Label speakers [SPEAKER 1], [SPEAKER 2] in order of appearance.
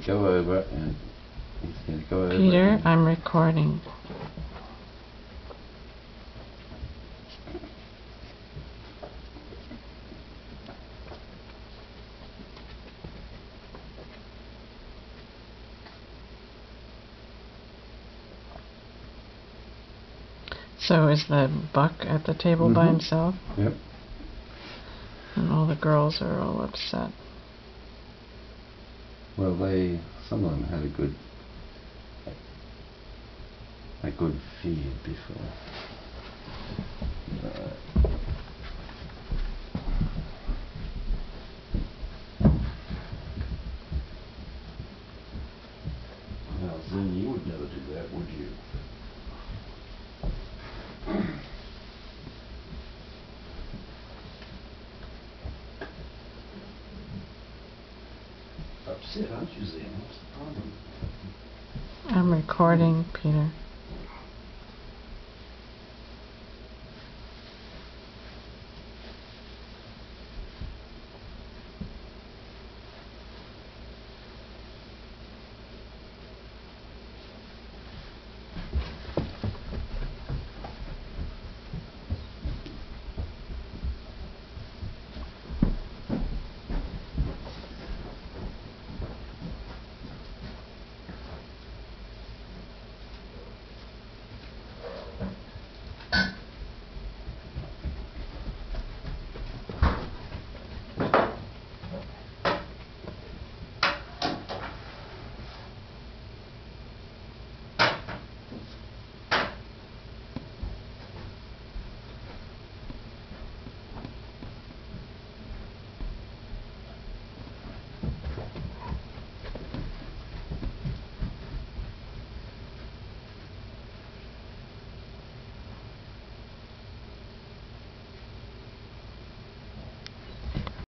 [SPEAKER 1] to go over and he's going to go over.
[SPEAKER 2] Peter, I'm recording. So is the buck at the table by himself?
[SPEAKER 1] Yep.
[SPEAKER 2] And all the girls are all upset.
[SPEAKER 1] Well, some of them had a good feed before.
[SPEAKER 3] Now, Zin, you would never do that, would you? Upset, aren't you, Zin? What's the problem?
[SPEAKER 2] I'm recording, Peter.